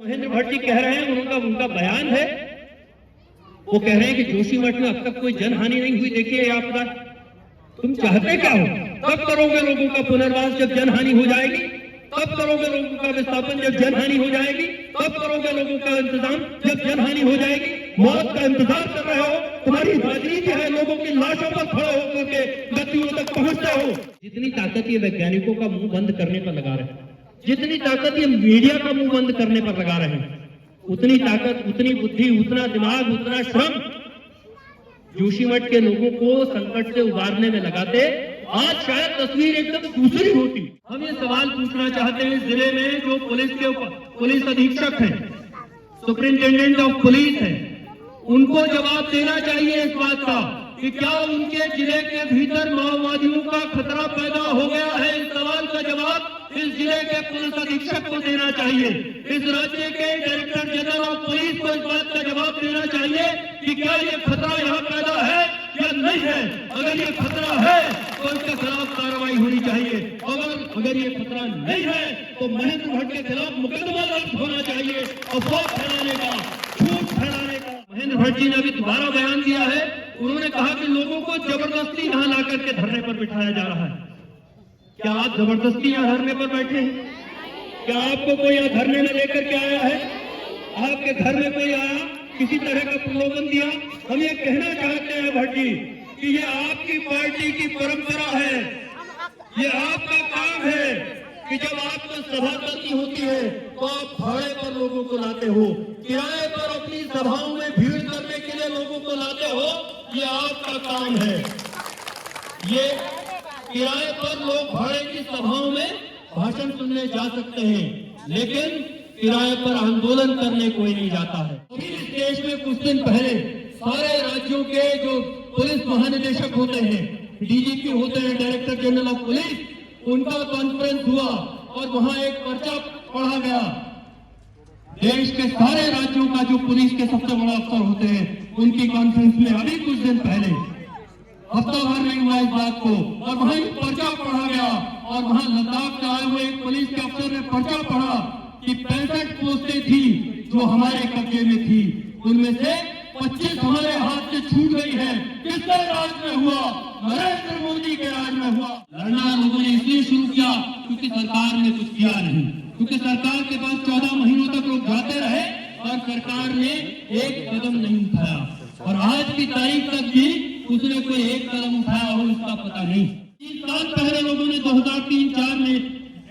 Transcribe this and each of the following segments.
महेंद्र भट्ट जी कह रहे हैं, उनका बयान है, वो कह रहे हैं कि जोशीमठ में अब तक कोई जनहानि नहीं हुई। देखिए ये आपदा, तुम चाहते क्या हो? कब करोगे लोगों का पुनर्वास जब जनहानि हो जाएगी? कब करोगे लोगों का विस्थापन जब जनहानि हो जाएगी? कब करोगे लोगों का इंतजाम जब जनहानि हो जाएगी? मौत का इंतजार कर रहे हो, तुम्हारी राजनीति है लोगों की लाशों पर खड़े होकर के मृत्यु तक पहुंचते हो। जितनी ताकत ये वैज्ञानिकों का मुंह बंद करने पर लगा रहे हैं, जितनी ताकत ये मीडिया का मुंह बंद करने पर लगा रहे हैं, उतनी ताकत, उतनी बुद्धि, उतना दिमाग, उतना श्रम जोशीमठ के लोगों को संकट से उबारने में लगाते, आज शायद तस्वीर एकदम दूसरी होती। हम ये सवाल पूछना चाहते हैं, जिले में जो पुलिस अधीक्षक हैं, सुपरिंटेंडेंट ऑफ पुलिस हैं, उनको जवाब देना चाहिए इस बात का कि क्या उनके जिले के भीतर माओवादियों का खतरा पैदा हो गया है। इस सवाल का जवाब इस जिले के पुलिस अधीक्षक को देना चाहिए। इस राज्य के डायरेक्टर जनरल ऑफ पुलिस को इस बात का जवाब देना चाहिए कि क्या ये खतरा यहाँ पैदा है या नहीं है। अगर ये खतरा है तो इसके खिलाफ कार्रवाई होनी चाहिए, अगर ये खतरा नहीं है तो महेंद्र भट्ट के खिलाफ मुकदमा दर्ज होना चाहिए, अफवाह फैलाने का, झूठ फैलाने का। महेंद्र भट्ट जी ने अभी दोबारा बयान दिया है, उन्होंने कहा कि लोगों को जबरदस्ती यहाँ लाकर के धरने पर बिठाया जा रहा है। क्या आप जबरदस्ती यहाँ धरने पर बैठे हैं? क्या आपको कोई यहाँ धरने में लेकर के आया है? आपके घर में कोई आया, किसी तरह का प्रलोभन दिया? हम ये कहना चाहते हैं भट्ट जी कि ये आपकी पार्टी की परंपरा है, ये आपका काम है कि जब आपको सभा करनी होती है तो आप भाड़े पर लोगों को लाते हो, किराए पर अपनी सभाओं में भीड़ करने के लिए लोगों को लाते हो, ये आपका काम है। ये किराए पर लोग भाड़े की सभाओं में भाषण सुनने जा सकते हैं, लेकिन किराए पर आंदोलन करने कोई नहीं जाता है। अभी इस देश में कुछ दिन पहले सारे राज्यों के जो पुलिस महानिदेशक होते हैं, डीजीपी होते हैं, डायरेक्टर जनरल ऑफ पुलिस, उनका कॉन्फ्रेंस हुआ और वहां एक पर्चा पढ़ा गया। देश के सारे राज्यों का जो पुलिस के सबसे बड़ा अफसर होते हैं, उनकी कॉन्फ्रेंस में अभी कुछ दिन पहले, हफ्ता भर नहीं हुआ इस बात को, और वहां एक पर्चा पढ़ा गया और वहां लद्दाख से आए हुए एक पुलिस के अफसर ने पर्चा पढ़ा कि 65 पोस्टें थी जो हमारे कब्जे में थी, उनमें से 25 हमारे हाथ से छूट गई है। किसके राज में हुआ? नरेंद्र मोदी के राज में हुआ। लड़ना लोगों ने इसलिए शुरू किया क्योंकि सरकार ने कुछ किया नहीं, क्योंकि सरकार के पास 14 महीनों तक लोग जाते रहे और सरकार ने एक कदम नहीं उठाया, और आज की तारीख तक भी उसने कोई एक कदम उठाया हो इसका पता नहीं। 3 साल पहले लोगों ने 2003-04 में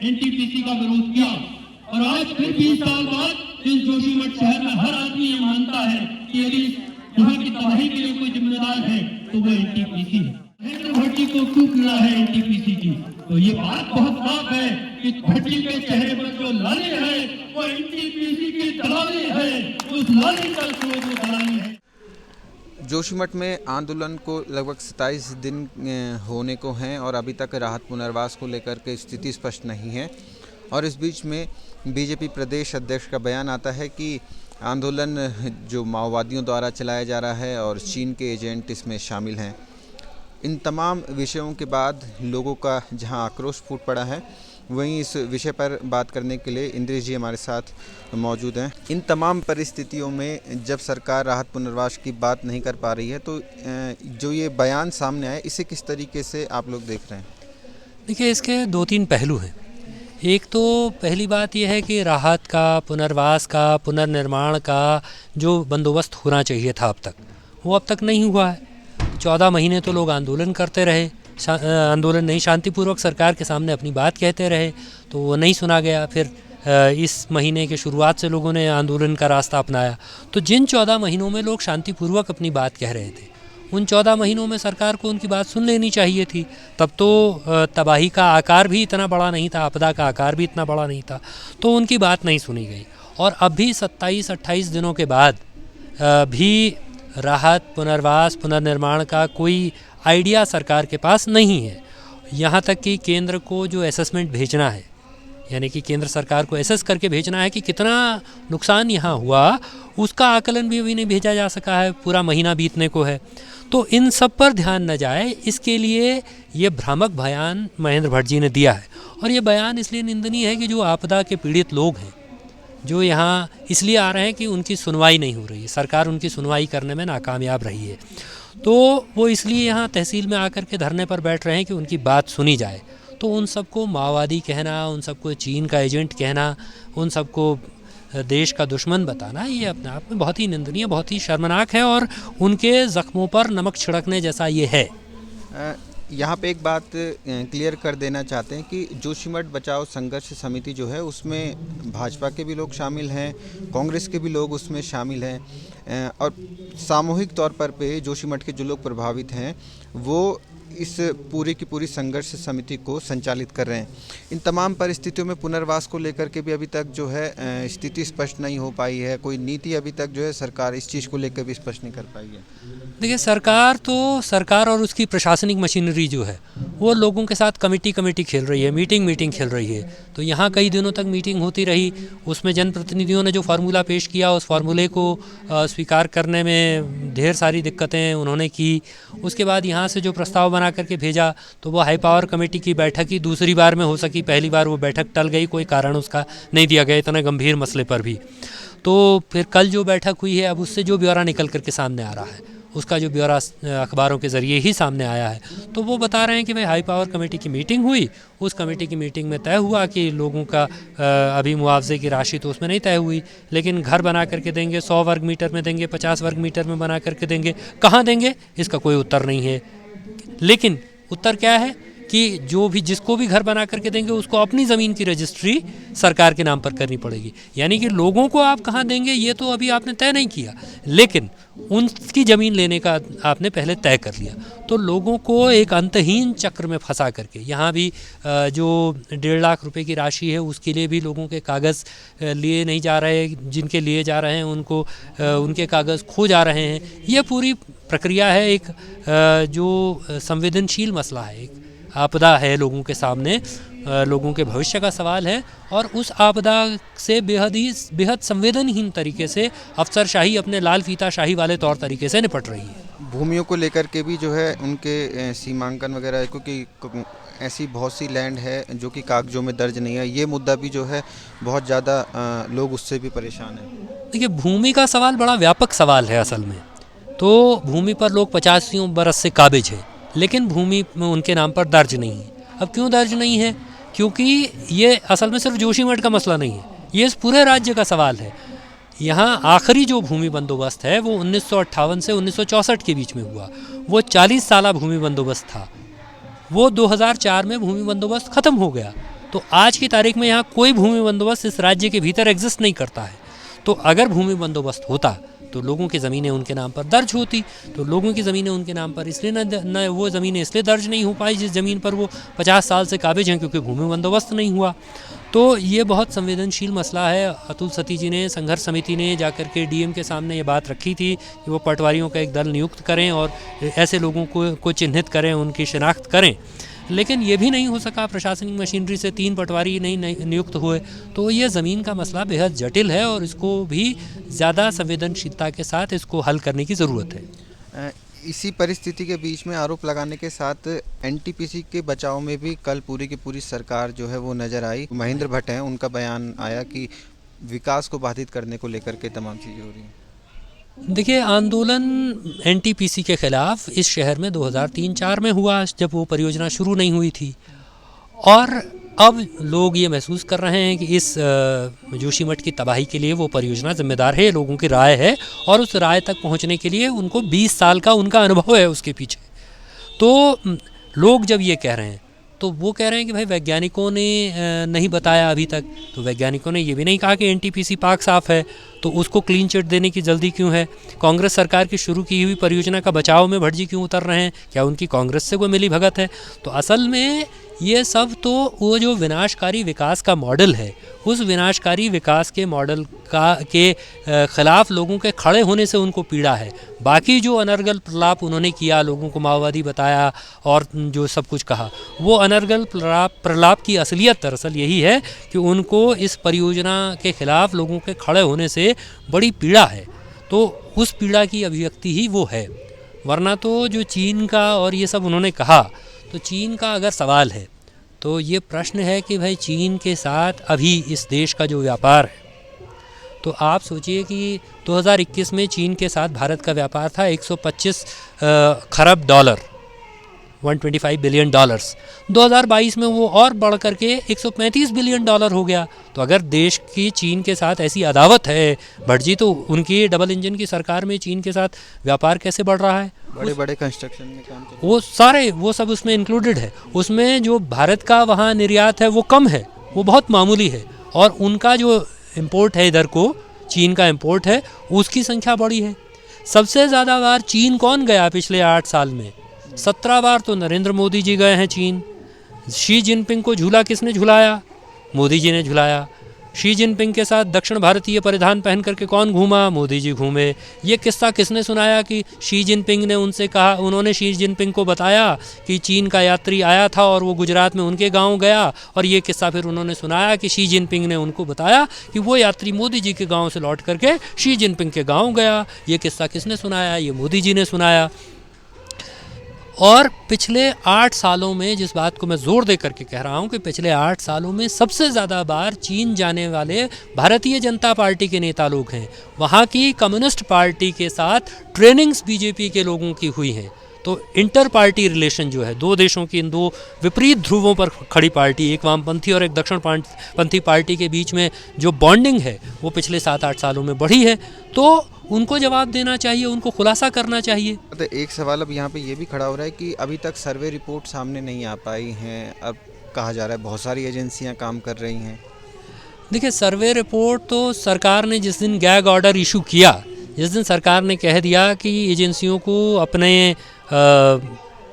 एनटीपीसी का विरोध किया, और आज फिर 20 साल बाद इस जोशीमठ शहर में हर आदमी ये मानता है कि यदि यहाँ की तबाही के लिए कोई जिम्मेदार है तो वो एनटीपीसी है। महेंद्र भट्ट जी को चूक मिला है एनटीपीसी की, तो ये बात बहुत साफ है कि भट्ट जी के चेहरे पर जो लाली है वो एनटीपीसी की दलाली है, उस लाली का जो दलाली है। जोशीमठ में आंदोलन को लगभग 27 दिन होने को हैं और अभी तक राहत पुनर्वास को लेकर के स्थिति स्पष्ट नहीं है, और इस बीच में बीजेपी प्रदेश अध्यक्ष का बयान आता है कि आंदोलन जो माओवादियों द्वारा चलाया जा रहा है और चीन के एजेंट इसमें शामिल हैं। इन तमाम विषयों के बाद लोगों का जहां आक्रोश फूट पड़ा है, वहीं इस विषय पर बात करने के लिए इंद्रेश जी हमारे साथ मौजूद हैं। इन तमाम परिस्थितियों में जब सरकार राहत पुनर्वास की बात नहीं कर पा रही है, तो जो ये बयान सामने आए, इसे किस तरीके से आप लोग देख रहे हैं? देखिए, इसके 2-3 पहलू हैं। एक तो पहली बात यह है कि राहत का, पुनर्वास का, पुनर्निर्माण का जो बंदोबस्त होना चाहिए था अब तक, वो अब तक नहीं हुआ है। 14 महीने तो लोग आंदोलन करते रहे, आंदोलन नहीं, शांतिपूर्वक सरकार के सामने अपनी बात कहते रहे, तो वो नहीं सुना गया। फिर इस महीने के शुरुआत से लोगों ने आंदोलन का रास्ता अपनाया। तो जिन 14 महीनों में लोग शांतिपूर्वक अपनी बात कह रहे थे, उन 14 महीनों में सरकार को उनकी बात सुन लेनी चाहिए थी। तब तो तबाही का आकार भी इतना बड़ा नहीं था, आपदा का आकार भी इतना बड़ा नहीं था, तो उनकी बात नहीं सुनी गई। और अब भी 27-28 दिनों के बाद भी राहत, पुनर्वास, पुनर्निर्माण का कोई आइडिया सरकार के पास नहीं है। यहाँ तक कि केंद्र को जो असेसमेंट भेजना है, यानी कि केंद्र सरकार को एसेस करके भेजना है कि कितना नुकसान यहाँ हुआ, उसका आकलन भी अभी नहीं भेजा जा सका है, पूरा महीना बीतने को है। तो इन सब पर ध्यान न जाए, इसके लिए ये भ्रामक बयान महेंद्र भट्ट जी ने दिया है। और ये बयान इसलिए निंदनीय है कि जो आपदा के पीड़ित लोग हैं, जो यहाँ इसलिए आ रहे हैं कि उनकी सुनवाई नहीं हो रही है, सरकार उनकी सुनवाई करने में नाकामयाब रही है। तो वो इसलिए यहाँ तहसील में आकर के धरने पर बैठ रहे हैं कि उनकी बात सुनी जाए। तो उन सबको माओवादी कहना, उन सबको चीन का एजेंट कहना, उन सबको देश का दुश्मन बताना, ये अपने आप में बहुत ही निंदनीय, बहुत ही शर्मनाक है और उनके ज़ख्मों पर नमक छिड़कने जैसा ये है। यहाँ पे एक बात क्लियर कर देना चाहते हैं कि जोशीमठ बचाओ संघर्ष समिति जो है उसमें भाजपा के भी लोग शामिल हैं, कांग्रेस के भी लोग उसमें शामिल हैं और सामूहिक तौर पर पे जोशीमठ के जो लोग प्रभावित हैं वो इस पूरी की पूरी संघर्ष समिति को संचालित कर रहे हैं। इन तमाम परिस्थितियों में पुनर्वास को लेकर के भी अभी तक जो है स्थिति स्पष्ट नहीं हो पाई है, कोई नीति अभी तक जो है सरकार इस चीज़ को लेकर भी स्पष्ट नहीं कर पाई है। देखिए, सरकार और उसकी प्रशासनिक मशीनरी जो है वो लोगों के साथ कमेटी खेल रही है, मीटिंग खेल रही है। तो यहाँ कई दिनों तक मीटिंग होती रही, उसमें जनप्रतिनिधियों ने जो फार्मूला पेश किया उस फार्मूले को स्वीकार करने में ढेर सारी दिक्कतें उन्होंने की। उसके बाद यहाँ से जो प्रस्ताव बना करके भेजा तो वो हाई पावर कमेटी की बैठक ही दूसरी बार में हो सकी, पहली बार वो बैठक टल गई, कोई कारण उसका नहीं दिया गया इतने गंभीर मसले पर भी। तो फिर कल जो बैठक हुई है, अब उससे जो ब्यौरा निकल करके सामने आ रहा है, उसका जो ब्यौरा अखबारों के ज़रिए ही सामने आया है, तो वो बता रहे हैं कि भाई हाई पावर कमेटी की मीटिंग हुई, उस कमेटी की मीटिंग में तय हुआ कि लोगों का अभी मुआवजे की राशि तो उसमें नहीं तय हुई, लेकिन घर बना करके देंगे, 100 वर्ग मीटर में देंगे, 50 वर्ग मीटर में बना करके देंगे। कहाँ देंगे इसका कोई उत्तर नहीं है। लेकिन उत्तर क्या है कि जिसको भी घर बना करके देंगे उसको अपनी ज़मीन की रजिस्ट्री सरकार के नाम पर करनी पड़ेगी। यानी कि लोगों को आप कहाँ देंगे ये तो अभी आपने तय नहीं किया, लेकिन उनकी ज़मीन लेने का आपने पहले तय कर लिया। तो लोगों को एक अंतहीन चक्र में फंसा करके यहाँ भी जो 1.5 लाख रुपए की राशि है उसके लिए भी लोगों के कागज़ लिए नहीं जा रहे, जिनके लिए जा रहे हैं उनको उनके कागज़ खो जा रहे हैं। ये पूरी प्रक्रिया है, एक जो संवेदनशील मसला है, एक आपदा है लोगों के सामने, लोगों के भविष्य का सवाल है और उस आपदा से बेहद संवेदनहीन तरीके से अफसरशाही अपने लाल फीता शाही वाले तौर तरीके से निपट रही है। भूमियों को लेकर के भी जो है उनके सीमांकन वगैरह, क्योंकि ऐसी बहुत सी लैंड है जो कि कागजों में दर्ज नहीं है, ये मुद्दा भी जो है बहुत ज़्यादा लोग उससे भी परेशान हैं। देखिए, भूमि का सवाल बड़ा व्यापक सवाल है असल में। तो भूमि पर लोग 50 बरस से काबिज है, लेकिन भूमि में उनके नाम पर दर्ज नहीं है। अब क्यों दर्ज नहीं है? क्योंकि ये असल में सिर्फ जोशीमठ का मसला नहीं है, ये इस पूरे राज्य का सवाल है। यहाँ आखिरी जो भूमि बंदोबस्त है वो 1958 से 1964 के बीच में हुआ, वो 40 साला भूमि बंदोबस्त था। वो 2004 में भूमि बंदोबस्त ख़त्म हो गया। तो आज की तारीख में यहाँ कोई भूमि बंदोबस्त इस राज्य के भीतर एग्जिस्ट नहीं करता है। तो अगर भूमि बंदोबस्त होता तो लोगों की ज़मीनें उनके नाम पर दर्ज होती। तो लोगों की ज़मीनें उनके नाम पर इसलिए न वो ज़मीनें इसलिए दर्ज नहीं हो पाई जिस ज़मीन पर वो 50 साल से काबिज हैं, क्योंकि भूमि बंदोबस्त नहीं हुआ। तो ये बहुत संवेदनशील मसला है। अतुल सती जी ने, संघर्ष समिति ने जाकर के डीएम के सामने ये बात रखी थी कि वो पटवारियों का एक दल नियुक्त करें और ऐसे लोगों को चिन्हित करें, उनकी शिनाख्त करें। लेकिन ये भी नहीं हो सका, प्रशासनिक मशीनरी से 3 पटवारी नहीं नियुक्त हुए। तो ये ज़मीन का मसला बेहद जटिल है और इसको भी ज़्यादा संवेदनशीलता के साथ इसको हल करने की ज़रूरत है। इसी परिस्थिति के बीच में आरोप लगाने के साथ एनटीपीसी के बचाव में भी कल पूरी की पूरी सरकार जो है वो नज़र आई। महेंद्र भट्ट हैं, उनका बयान आया कि विकास को बाधित करने को लेकर के तमाम चीज़ें हो रही हैं। देखिए, आंदोलन एनटीपीसी के ख़िलाफ़ इस शहर में 2003-04 में हुआ, जब वो परियोजना शुरू नहीं हुई थी। और अब लोग ये महसूस कर रहे हैं कि इस जोशीमठ की तबाही के लिए वो परियोजना जिम्मेदार है, लोगों की राय है और उस राय तक पहुंचने के लिए उनको 20 साल का उनका अनुभव है उसके पीछे। तो लोग जब ये कह रहे हैं तो वो कह रहे हैं कि भाई वैज्ञानिकों ने नहीं बताया अभी तक, तो वैज्ञानिकों ने ये भी नहीं कहा कि एनटीपीसी पाक साफ़ है, तो उसको क्लीन चिट देने की जल्दी क्यों है? कांग्रेस सरकार की शुरू की हुई परियोजना का बचाव में भट्ट जी क्यों उतर रहे हैं? क्या उनकी कांग्रेस से कोई मिली भगत है? तो असल में ये सब तो वो जो विनाशकारी विकास का मॉडल है, उस विनाशकारी विकास के मॉडल के ख़िलाफ़ लोगों के खड़े होने से उनको पीड़ा है। बाकी जो अनर्गल प्रलाप उन्होंने किया, लोगों को माओवादी बताया और जो सब कुछ कहा, वो अनर्गल प्रलाप की असलियत दरअसल यही है कि उनको इस परियोजना के ख़िलाफ़ लोगों के खड़े होने से बड़ी पीड़ा है। तो उस पीड़ा की अभिव्यक्ति ही वो है। वरना तो जो चीन का और ये सब उन्होंने कहा, तो चीन का अगर सवाल है तो ये प्रश्न है कि भाई चीन के साथ अभी इस देश का जो व्यापार है तो आप सोचिए कि 2021 में चीन के साथ भारत का व्यापार था 125 खरब डॉलर, 125 बिलियन डॉलर्स। 2022 में वो और बढ़ करके 135 बिलियन डॉलर हो गया। तो अगर देश की चीन के साथ ऐसी अदावत है भट्ट जी, तो उनकी डबल इंजन की सरकार में चीन के साथ व्यापार कैसे बढ़ रहा है? बड़े बड़े कंस्ट्रक्शन में काम चल वो सब उसमें इंक्लूडेड है। उसमें जो भारत का वहाँ निर्यात है वो कम है, वो बहुत मामूली है, और उनका जो इम्पोर्ट है इधर को, चीन का इम्पोर्ट है, उसकी संख्या बड़ी है। सबसे ज़्यादा बार चीन कौन गया पिछले 8 साल में? 17 बार तो नरेंद्र मोदी जी गए हैं चीन। शी जिनपिंग को झूला किसने झुलाया? मोदी जी ने झुलाया। शी जिनपिंग के साथ दक्षिण भारतीय परिधान पहन करके कौन घूमा? मोदी जी घूमे। ये किस्सा किसने सुनाया कि शी जिनपिंग ने उनसे कहा, उन्होंने शी जिनपिंग को बताया कि चीन का यात्री आया था और वो गुजरात में उनके गांव गया, और ये किस्सा फिर उन्होंने सुनाया कि शी जिनपिंग ने उनको बताया कि वो यात्री मोदी जी के गाँव से लौट करके शी जिनपिंग के गाँव गया। ये किस्सा किसने सुनाया? ये मोदी जी ने सुनाया। और पिछले 8 सालों में, जिस बात को मैं ज़ोर दे करके कह रहा हूँ कि पिछले 8 सालों में सबसे ज़्यादा बार चीन जाने वाले भारतीय जनता पार्टी के नेता लोग हैं। वहाँ की कम्युनिस्ट पार्टी के साथ ट्रेनिंग्स बीजेपी के लोगों की हुई हैं। तो इंटर पार्टी रिलेशन जो है, दो देशों की, इन दो विपरीत ध्रुवों पर खड़ी पार्टी, एक वामपंथी और एक दक्षिण पंथी पार्टी के बीच में जो बॉन्डिंग है वो पिछले 7-8 सालों में बढ़ी है। तो उनको जवाब देना चाहिए, उनको खुलासा करना चाहिए। तो एक सवाल अब यहाँ पे ये भी खड़ा हो रहा है कि अभी तक सर्वे रिपोर्ट सामने नहीं आ पाई हैं। अब कहा जा रहा है बहुत सारी एजेंसियाँ काम कर रही हैं। देखिए, सर्वे रिपोर्ट तो सरकार ने जिस दिन गैग ऑर्डर इशू किया, जिस दिन सरकार ने कह दिया कि एजेंसियों को अपने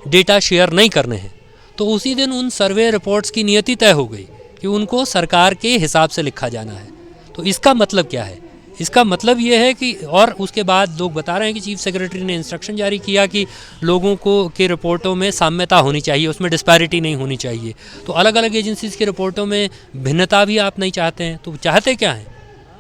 डेटा शेयर नहीं करने हैं, तो उसी दिन उन सर्वे रिपोर्ट्स की नियति तय हो गई कि उनको सरकार के हिसाब से लिखा जाना है। तो इसका मतलब क्या है? इसका मतलब ये है कि, और उसके बाद लोग बता रहे हैं कि चीफ सेक्रेटरी ने इंस्ट्रक्शन जारी किया कि लोगों को के रिपोर्टों में साम्यता होनी चाहिए, उसमें डिस्पैरिटी नहीं होनी चाहिए। तो अलग अलग एजेंसीज़ की रिपोर्टों में भिन्नता भी आप नहीं चाहते हैं, तो चाहते क्या हैं?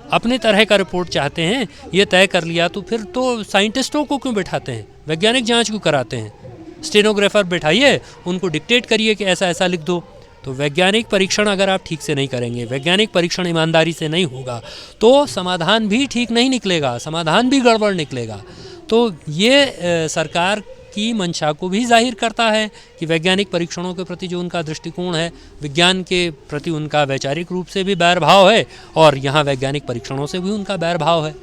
अपने तरह का रिपोर्ट चाहते हैं। ये तय कर लिया तो फिर तो साइंटिस्टों को क्यों बैठाते हैं? वैज्ञानिक जाँच क्यों कराते हैं? स्टेनोग्राफर बैठाइए, उनको डिक्टेट करिए कि ऐसा ऐसा लिख दो। तो वैज्ञानिक परीक्षण अगर आप ठीक से नहीं करेंगे, वैज्ञानिक परीक्षण ईमानदारी से नहीं होगा, तो समाधान भी ठीक नहीं निकलेगा, समाधान भी गड़बड़ निकलेगा। तो ये सरकार की मंशा को भी जाहिर करता है कि वैज्ञानिक परीक्षणों के प्रति जो उनका दृष्टिकोण है, विज्ञान के प्रति उनका वैचारिक रूप से भी बैरभाव है, और यहाँ वैज्ञानिक परीक्षणों से भी उनका बैरभाव है।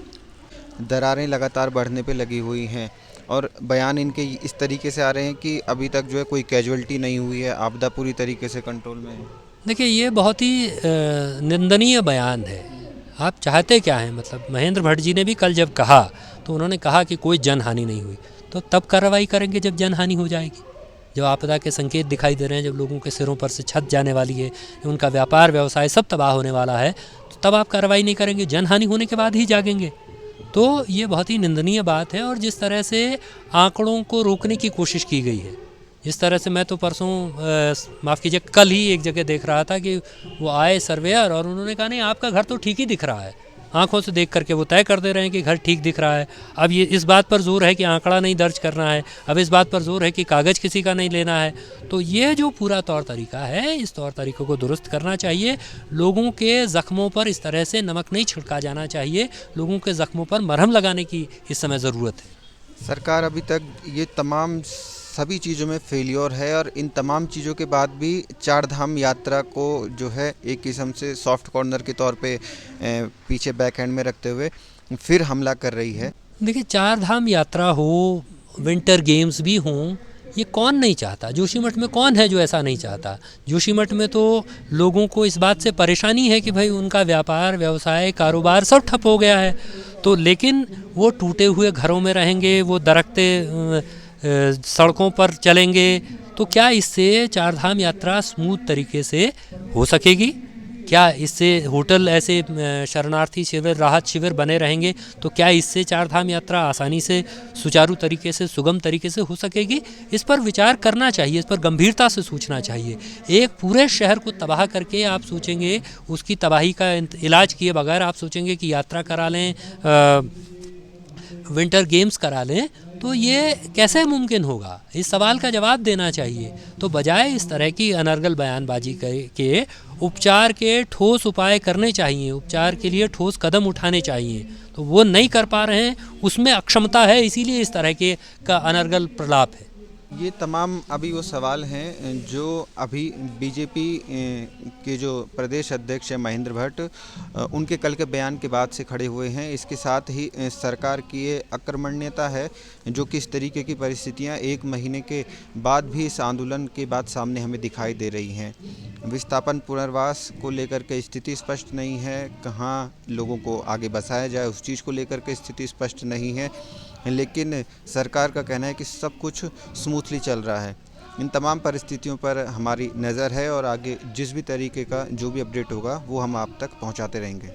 दरारें लगातार बढ़ने पे लगी हुई हैं और बयान इनके इस तरीके से आ रहे हैं कि अभी तक जो है कोई कैजुअल्टी नहीं हुई है, आपदा पूरी तरीके से कंट्रोल में है। देखिए, ये बहुत ही निंदनीय बयान है। आप चाहते क्या हैं? मतलब महेंद्र भट्ट जी ने भी कल जब कहा तो उन्होंने कहा कि कोई जनहानि नहीं हुई, तो तब कार्रवाई करेंगे जब जनहानि हो जाएगी, जब आपदा के संकेत दिखाई दे रहे हैं, जब लोगों के सिरों पर से छत जाने वाली है, उनका व्यापार व्यवसाय सब तबाह होने वाला है, तो तब आप कार्रवाई नहीं करेंगे, जनहानि होने के बाद ही जागेंगे। तो ये बहुत ही निंदनीय बात है। और जिस तरह से आंकड़ों को रोकने की कोशिश की गई है, जिस तरह से, मैं तो परसों माफ़ कीजिए कल ही एक जगह देख रहा था कि वो आए सर्वेयर और उन्होंने कहा नहीं, आपका घर तो ठीक ही दिख रहा है, आंखों से देख करके वो तय कर दे रहे हैं कि घर ठीक दिख रहा है। अब ये इस बात पर जोर है कि आंकड़ा नहीं दर्ज करना है, अब इस बात पर जोर है कि कागज़ किसी का नहीं लेना है। तो ये जो पूरा तौर तरीका है, इस तौर तरीक़ों को दुरुस्त करना चाहिए। लोगों के ज़ख्मों पर इस तरह से नमक नहीं छिड़का जाना चाहिए, लोगों के ज़ख्मों पर मरहम लगाने की इस समय ज़रूरत है। सरकार अभी तक ये तमाम सभी चीज़ों में फेलियर है और इन तमाम चीज़ों के बाद भी 4 धाम यात्रा को जो है एक किस्म से सॉफ्ट कॉर्नर के तौर पे पीछे बैक हैंड में रखते हुए फिर हमला कर रही है। देखिए, 4 धाम यात्रा हो, विंटर गेम्स भी हों, ये कौन नहीं चाहता? जोशीमठ में कौन है जो ऐसा नहीं चाहता? जोशीमठ में तो लोगों को इस बात से परेशानी है कि भाई उनका व्यापार व्यवसाय कारोबार सब ठप हो गया है। तो लेकिन वो टूटे हुए घरों में रहेंगे, वो दरकते सड़कों पर चलेंगे, तो क्या इससे 4 धाम यात्रा स्मूथ तरीके से हो सकेगी? क्या इससे होटल ऐसे शरणार्थी शिविर, राहत शिविर बने रहेंगे, तो क्या इससे 4 धाम यात्रा आसानी से, सुचारू तरीके से, सुगम तरीके से हो सकेगी? इस पर विचार करना चाहिए, इस पर गंभीरता से सोचना चाहिए। एक पूरे शहर को तबाह करके आप सोचेंगे, उसकी तबाही का इलाज किए बगैर आप सोचेंगे कि यात्रा करा लें, विंटर गेम्स करा लें, तो ये कैसे मुमकिन होगा? इस सवाल का जवाब देना चाहिए। तो बजाय इस तरह की अनर्गल बयानबाजी के उपचार के ठोस उपाय करने चाहिए, उपचार के लिए ठोस कदम उठाने चाहिए, तो वो नहीं कर पा रहे हैं, उसमें अक्षमता है, इसीलिए इस तरह के का अनर्गल प्रलाप है। ये तमाम अभी वो सवाल हैं जो अभी बीजेपी के जो प्रदेश अध्यक्ष हैं महेंद्र भट्ट, उनके कल के बयान के बाद से खड़े हुए हैं। इसके साथ ही सरकार की ये अकर्मण्यता है जो कि इस तरीके की परिस्थितियां 1 महीने के बाद भी इस आंदोलन के बाद सामने हमें दिखाई दे रही हैं। विस्थापन पुनर्वास को लेकर के स्थिति स्पष्ट नहीं है, कहाँ लोगों को आगे बसाया जाए उस चीज़ को लेकर के स्थिति स्पष्ट नहीं है, लेकिन सरकार का कहना है कि सब कुछ स्मूथली चल रहा है। इन तमाम परिस्थितियों पर हमारी नज़र है और आगे जिस भी तरीके का जो भी अपडेट होगा वो हम आप तक पहुंचाते रहेंगे।